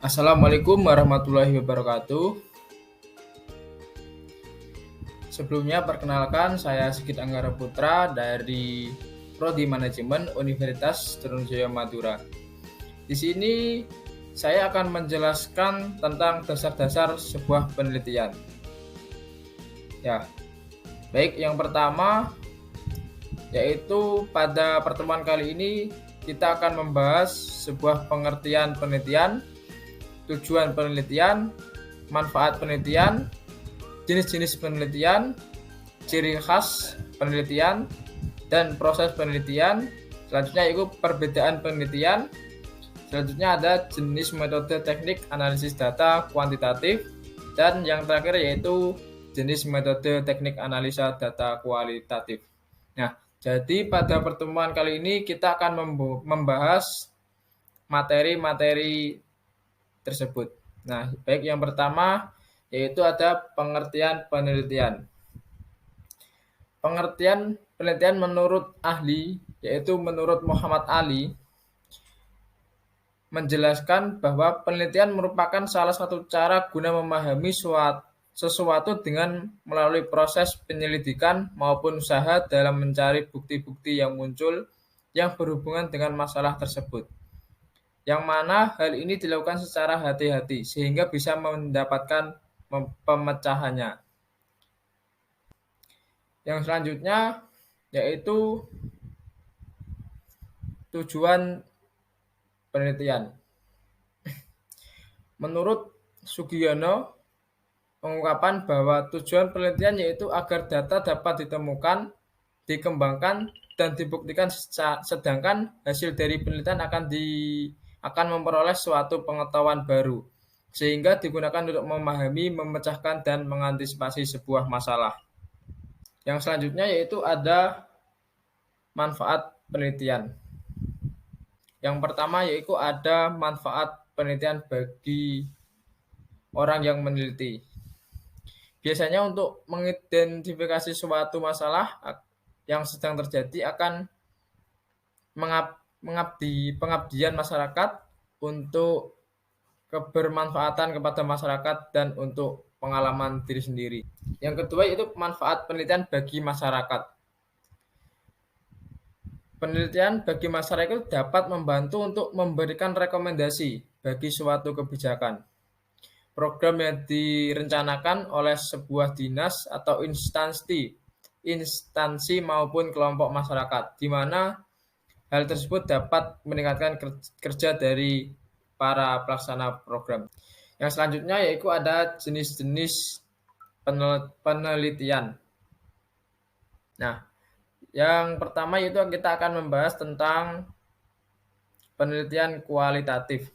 Assalamualaikum warahmatullahi wabarakatuh. Sebelumnya perkenalkan saya Sigit Anggara Putra dari Prodi Manajemen Universitas Trunojoyo Madura. Di sini saya akan menjelaskan tentang dasar-dasar sebuah penelitian. Ya, baik yang pertama yaitu pada pertemuan kali ini kita akan membahas sebuah pengertian penelitian, tujuan penelitian, manfaat penelitian, jenis-jenis penelitian, ciri khas penelitian, dan proses penelitian. Selanjutnya itu perbedaan penelitian. Selanjutnya ada jenis metode teknik analisis data kuantitatif. Dan yang terakhir yaitu jenis metode teknik analisa data kualitatif. Nah, jadi pada pertemuan kali ini kita akan membahas materi-materi tersebut. Nah, baik yang pertama yaitu ada pengertian penelitian. Pengertian penelitian menurut ahli, yaitu menurut Muhammad Ali, menjelaskan bahwa penelitian merupakan salah satu cara guna memahami sesuatu dengan melalui proses penyelidikan maupun usaha dalam mencari bukti-bukti yang muncul yang berhubungan dengan masalah tersebut. Yang mana hal ini dilakukan secara hati-hati sehingga bisa mendapatkan pemecahannya. Yang selanjutnya yaitu tujuan penelitian. Menurut Sugiono, pengungkapan bahwa tujuan penelitian yaitu agar data dapat ditemukan, dikembangkan, dan dibuktikan, sedangkan hasil dari penelitian akan memperoleh suatu pengetahuan baru, sehingga digunakan untuk memahami, memecahkan, dan mengantisipasi sebuah masalah. Yang selanjutnya yaitu ada manfaat penelitian. Yang pertama yaitu ada manfaat penelitian bagi orang yang meneliti. Biasanya untuk mengidentifikasi suatu masalah yang sedang terjadi akan pengabdian masyarakat untuk kebermanfaatan kepada masyarakat dan untuk pengalaman diri sendiri. Yang kedua yaitu manfaat penelitian bagi masyarakat. Penelitian bagi masyarakat dapat membantu untuk memberikan rekomendasi bagi suatu kebijakan, program yang direncanakan oleh sebuah dinas atau instansi maupun kelompok masyarakat, di mana hal tersebut dapat meningkatkan kerja dari para pelaksana program. Yang selanjutnya yaitu ada jenis-jenis penelitian. Nah, yang pertama itu kita akan membahas tentang penelitian kualitatif.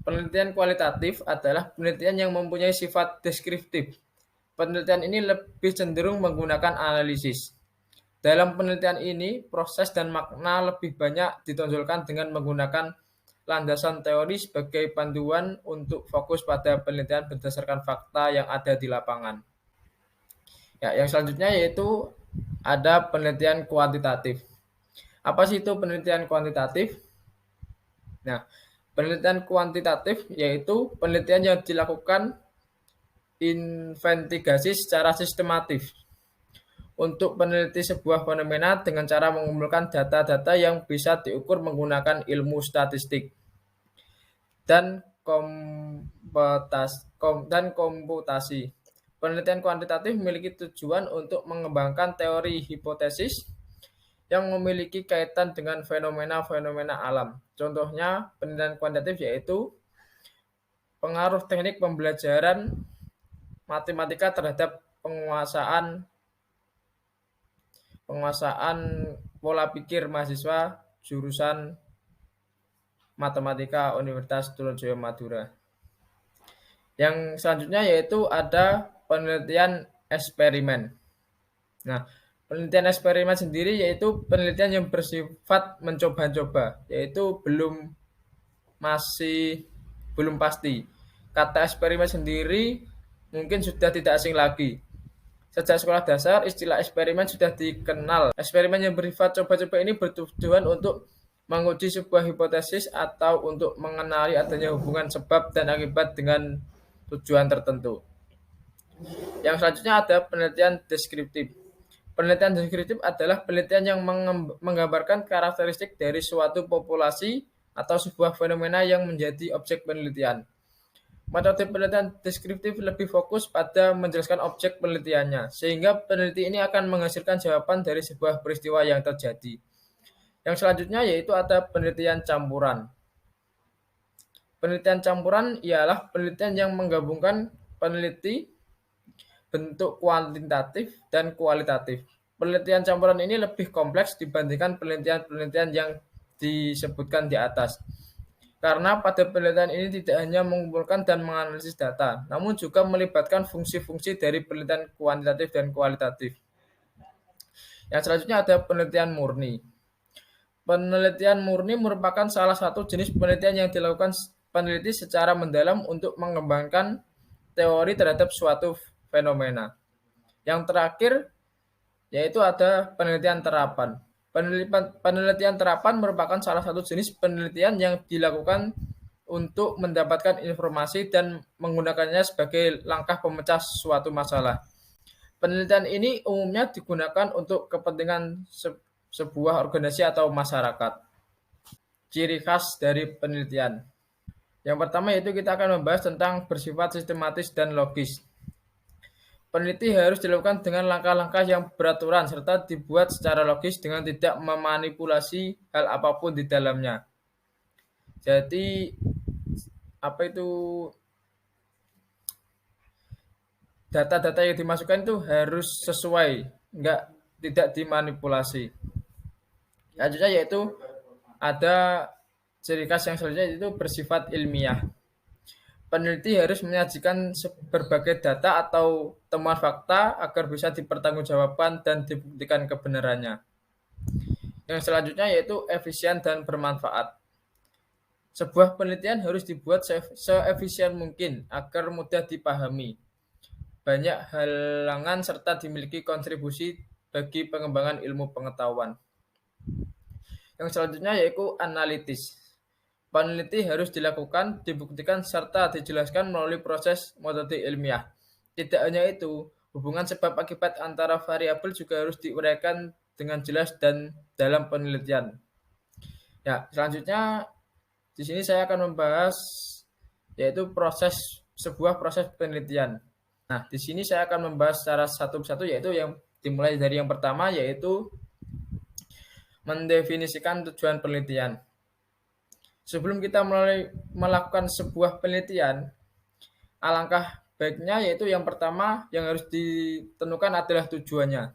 Penelitian kualitatif adalah penelitian yang mempunyai sifat deskriptif. Penelitian ini lebih cenderung menggunakan analisis. Dalam penelitian ini, proses dan makna lebih banyak ditonjolkan dengan menggunakan landasan teori sebagai panduan untuk fokus pada penelitian berdasarkan fakta yang ada di lapangan. Ya, yang selanjutnya yaitu ada penelitian kuantitatif. Apa sih itu penelitian kuantitatif? Nah, penelitian kuantitatif yaitu penelitian yang dilakukan investigasi secara sistematif untuk meneliti sebuah fenomena dengan cara mengumpulkan data-data yang bisa diukur menggunakan ilmu statistik dan komputasi. Penelitian kuantitatif memiliki tujuan untuk mengembangkan teori hipotesis yang memiliki kaitan dengan fenomena-fenomena alam. Contohnya penelitian kuantitatif yaitu pengaruh teknik pembelajaran matematika terhadap penguasaan pola pikir mahasiswa jurusan Matematika Universitas Trunojoyo Madura. Yang selanjutnya yaitu ada penelitian eksperimen. Nah, penelitian eksperimen sendiri yaitu penelitian yang bersifat mencoba-coba, yaitu masih belum pasti. Kata eksperimen sendiri mungkin sudah tidak asing lagi. Sejak sekolah dasar, istilah eksperimen sudah dikenal. Eksperimen yang bersifat coba-coba ini bertujuan untuk menguji sebuah hipotesis, atau untuk mengenali adanya hubungan sebab dan akibat dengan tujuan tertentu. Yang selanjutnya ada penelitian deskriptif. Penelitian deskriptif adalah penelitian yang menggambarkan karakteristik dari suatu populasi atau sebuah fenomena yang menjadi objek penelitian. Metode penelitian deskriptif lebih fokus pada menjelaskan objek penelitiannya, sehingga peneliti ini akan menghasilkan jawaban dari sebuah peristiwa yang terjadi. Yang selanjutnya yaitu ada penelitian campuran. Penelitian campuran ialah penelitian yang menggabungkan peneliti bentuk kuantitatif dan kualitatif. Penelitian campuran ini lebih kompleks dibandingkan penelitian-penelitian yang disebutkan di atas. Karena pada penelitian ini tidak hanya mengumpulkan dan menganalisis data, namun juga melibatkan fungsi-fungsi dari penelitian kuantitatif dan kualitatif. Yang selanjutnya ada penelitian murni. Penelitian murni merupakan salah satu jenis penelitian yang dilakukan peneliti secara mendalam untuk mengembangkan teori terhadap suatu fenomena. Yang terakhir yaitu ada penelitian terapan. Penelitian terapan merupakan salah satu jenis penelitian yang dilakukan untuk mendapatkan informasi dan menggunakannya sebagai langkah pemecah suatu masalah. Penelitian ini umumnya digunakan untuk kepentingan sebuah organisasi atau masyarakat. Ciri khas dari penelitian. Yang pertama yaitu kita akan membahas tentang bersifat sistematis dan logis. Peneliti harus dilakukan dengan langkah-langkah yang beraturan serta dibuat secara logis dengan tidak memanipulasi hal apapun di dalamnya. Jadi data-data yang dimasukkan itu harus sesuai, tidak dimanipulasi. Selanjutnya yaitu ada ciri khas yang selanjutnya yaitu bersifat ilmiah. Peneliti harus menyajikan berbagai data atau temuan fakta agar bisa dipertanggungjawabkan dan dibuktikan kebenarannya. Yang selanjutnya yaitu efisien dan bermanfaat. Sebuah penelitian harus dibuat seefisien mungkin agar mudah dipahami, banyak halangan serta dimiliki kontribusi bagi pengembangan ilmu pengetahuan. Yang selanjutnya yaitu analitis. Peneliti harus dilakukan, dibuktikan, serta dijelaskan melalui proses metode ilmiah. Tidak hanya itu, hubungan sebab akibat antara variabel juga harus diuraikan dengan jelas dan dalam penelitian. Ya, selanjutnya di sini saya akan membahas yaitu sebuah proses penelitian. Nah, di sini saya akan membahas secara satu persatu yaitu yang dimulai dari yang pertama yaitu mendefinisikan tujuan penelitian. Sebelum kita melakukan sebuah penelitian, alangkah baiknya yaitu yang pertama yang harus ditentukan adalah tujuannya,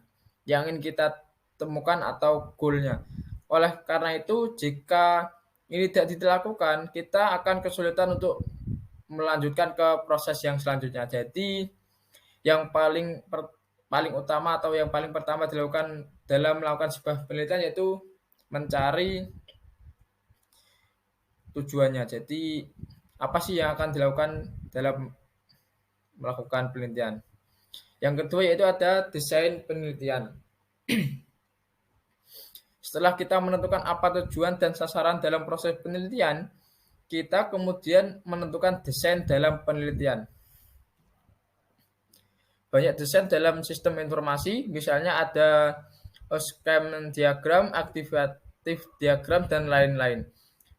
yang ingin kita temukan atau goalnya. Oleh karena itu, jika ini tidak dilakukan, kita akan kesulitan untuk melanjutkan ke proses yang selanjutnya. Jadi, yang paling utama atau yang paling pertama dilakukan dalam melakukan sebuah penelitian yaitu mencari tujuannya. Jadi apa sih yang akan dilakukan dalam melakukan penelitian? Yang kedua yaitu ada desain penelitian. Setelah kita menentukan apa tujuan dan sasaran dalam proses penelitian, kita kemudian menentukan desain dalam penelitian. Banyak desain dalam sistem informasi, misalnya ada scheme diagram, aktivatif diagram, dan lain-lain.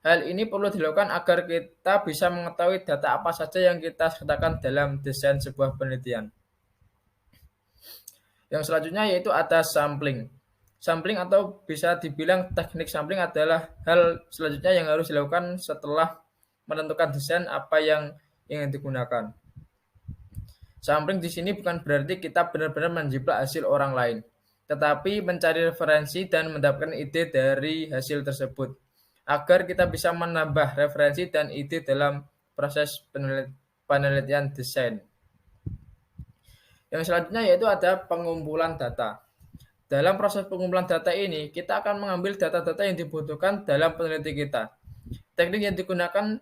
Hal ini perlu dilakukan agar kita bisa mengetahui data apa saja yang kita sertakan dalam desain sebuah penelitian. Yang selanjutnya yaitu ada sampling. Sampling atau bisa dibilang teknik sampling adalah hal selanjutnya yang harus dilakukan setelah menentukan desain apa yang ingin digunakan. Sampling di sini bukan berarti kita benar-benar menjiplak hasil orang lain, tetapi mencari referensi dan mendapatkan ide dari hasil tersebut, agar kita bisa menambah referensi dan ide dalam proses penelitian desain. Yang selanjutnya yaitu ada pengumpulan data. Dalam proses pengumpulan data ini, kita akan mengambil data-data yang dibutuhkan dalam penelitian kita. Teknik yang digunakan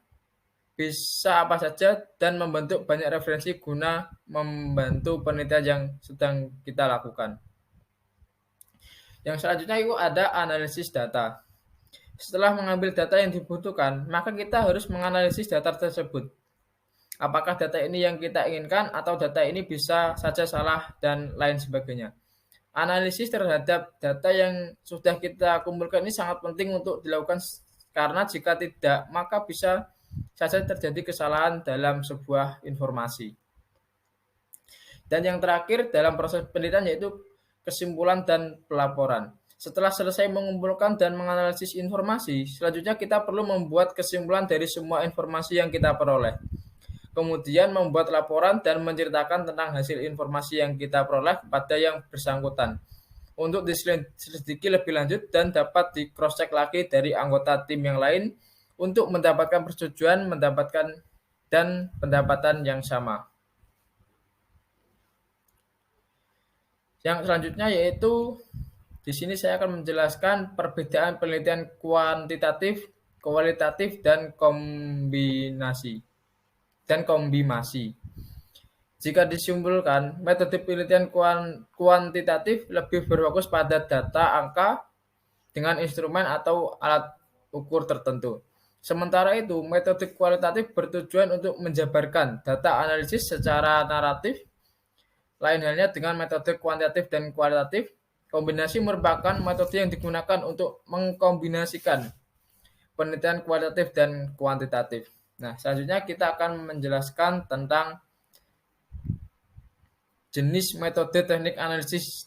bisa apa saja dan membentuk banyak referensi guna membantu penelitian yang sedang kita lakukan. Yang selanjutnya itu ada analisis data. Setelah mengambil data yang dibutuhkan, maka kita harus menganalisis data tersebut. Apakah data ini yang kita inginkan atau data ini bisa saja salah dan lain sebagainya. Analisis terhadap data yang sudah kita kumpulkan ini sangat penting untuk dilakukan karena jika tidak, maka bisa saja terjadi kesalahan dalam sebuah informasi. Dan yang terakhir dalam proses penelitian yaitu kesimpulan dan pelaporan. Setelah selesai mengumpulkan dan menganalisis informasi, selanjutnya kita perlu membuat kesimpulan dari semua informasi yang kita peroleh. Kemudian membuat laporan dan menceritakan tentang hasil informasi yang kita peroleh kepada yang bersangkutan untuk diselidiki lebih lanjut dan dapat di cross check lagi dari anggota tim yang lain untuk mendapatkan persetujuan mendapatkan dan pendapatan yang sama. Yang selanjutnya yaitu di sini saya akan menjelaskan perbedaan penelitian kuantitatif, kualitatif, dan kombinasi. Jika disimpulkan, metode penelitian kuantitatif lebih berfokus pada data angka dengan instrumen atau alat ukur tertentu. Sementara itu, metode kualitatif bertujuan untuk menjabarkan data analisis secara naratif. Lain halnya dengan metode kuantitatif dan kualitatif, kombinasi merupakan metode yang digunakan untuk mengkombinasikan penelitian kualitatif dan kuantitatif. Nah, selanjutnya kita akan menjelaskan tentang jenis metode teknik analisis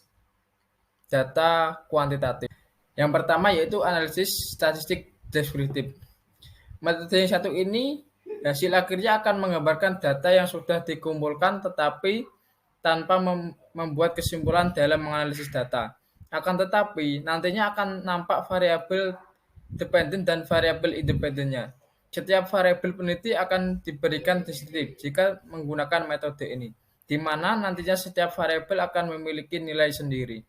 data kuantitatif. Yang pertama yaitu analisis statistik deskriptif. Metode yang satu ini hasil akhirnya akan menggambarkan data yang sudah dikumpulkan tetapi tanpa membuat kesimpulan dalam menganalisis data. Akan tetapi, nantinya akan nampak variabel dependen dan variabel independennya. Setiap variabel peneliti akan diberikan deskriptif jika menggunakan metode ini, di mana nantinya setiap variabel akan memiliki nilai sendiri.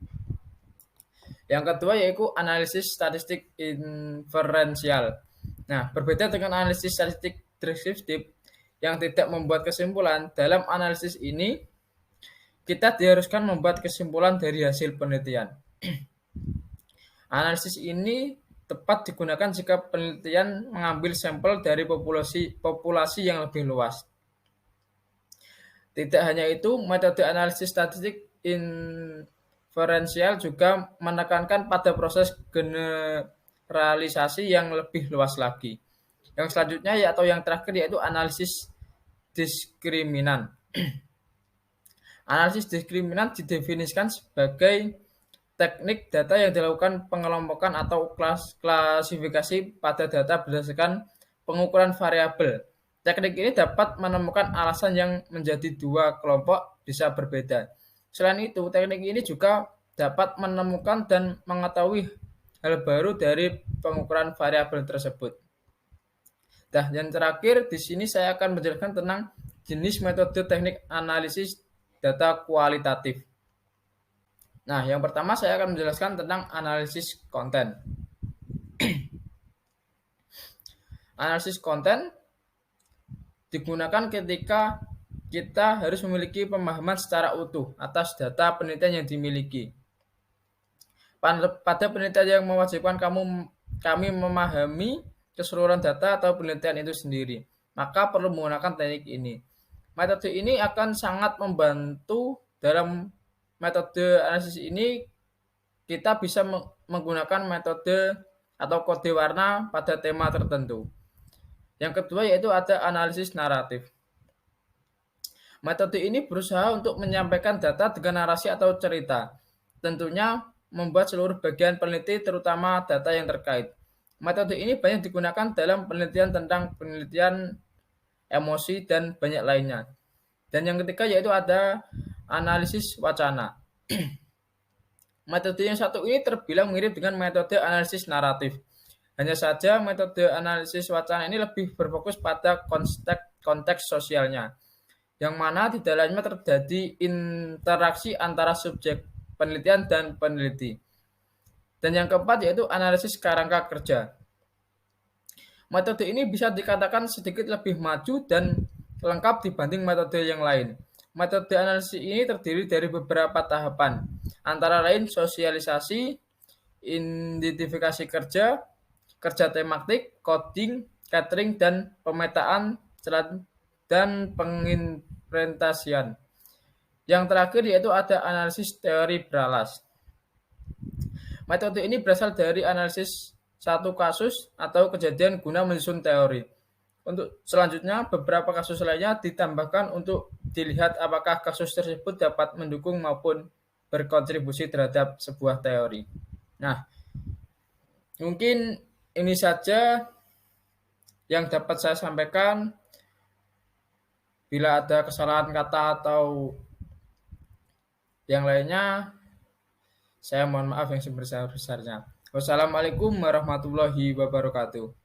Yang kedua yaitu analisis statistik inferensial. Nah, berbeda dengan analisis statistik deskriptif yang tidak membuat kesimpulan, dalam analisis ini kita diharuskan membuat kesimpulan dari hasil penelitian. Analisis ini tepat digunakan jika penelitian mengambil sampel dari populasi yang lebih luas. Tidak hanya itu, metode analisis statistik inferensial juga menekankan pada proses generalisasi yang lebih luas lagi. Yang selanjutnya atau yang terakhir yaitu analisis diskriminan. Analisis diskriminan didefinisikan sebagai teknik data yang dilakukan pengelompokan atau klasifikasi pada data berdasarkan pengukuran variabel. Teknik ini dapat menemukan alasan yang menjadi dua kelompok bisa berbeda. Selain itu, teknik ini juga dapat menemukan dan mengetahui hal baru dari pengukuran variabel tersebut. Nah, yang terakhir di sini saya akan menjelaskan tentang jenis metode teknik analisis data kualitatif. Nah, yang pertama saya akan menjelaskan tentang analisis konten. Analisis konten digunakan ketika kita harus memiliki pemahaman secara utuh atas data penelitian yang dimiliki. Pada penelitian yang mewajibkan kami memahami keseluruhan data atau penelitian itu sendiri, maka perlu menggunakan teknik ini. Metode ini akan sangat membantu dalam metode analisis ini. Kita bisa menggunakan metode atau kode warna pada tema tertentu. Yang kedua yaitu ada analisis naratif. Metode ini berusaha untuk menyampaikan data dengan narasi atau cerita. Tentunya membuat seluruh bagian peneliti terutama data yang terkait. Metode ini banyak digunakan dalam penelitian tentang penelitian emosi dan banyak lainnya. Dan yang ketiga yaitu ada analisis wacana. Metode yang satu ini terbilang mirip dengan metode analisis naratif. Hanya saja metode analisis wacana ini lebih berfokus pada konteks sosialnya, yang mana di dalamnya terjadi interaksi antara subjek penelitian dan peneliti. Dan yang keempat yaitu analisis kerangka kerja. Metode ini bisa dikatakan sedikit lebih maju dan lengkap dibanding metode yang lain. Metode analisis ini terdiri dari beberapa tahapan, antara lain sosialisasi, identifikasi kerja, kerja tematik, coding, catering, dan pemetaan dan pengimplementasian. Yang terakhir yaitu ada analisis teori beralas. Metode ini berasal dari analisis satu kasus atau kejadian guna menyusun teori. Untuk selanjutnya, beberapa kasus lainnya ditambahkan untuk dilihat apakah kasus tersebut dapat mendukung maupun berkontribusi terhadap sebuah teori. Nah, mungkin ini saja yang dapat saya sampaikan. Bila ada kesalahan kata atau yang lainnya, saya mohon maaf yang sebesar-besarnya. Wassalamualaikum warahmatullahi wabarakatuh.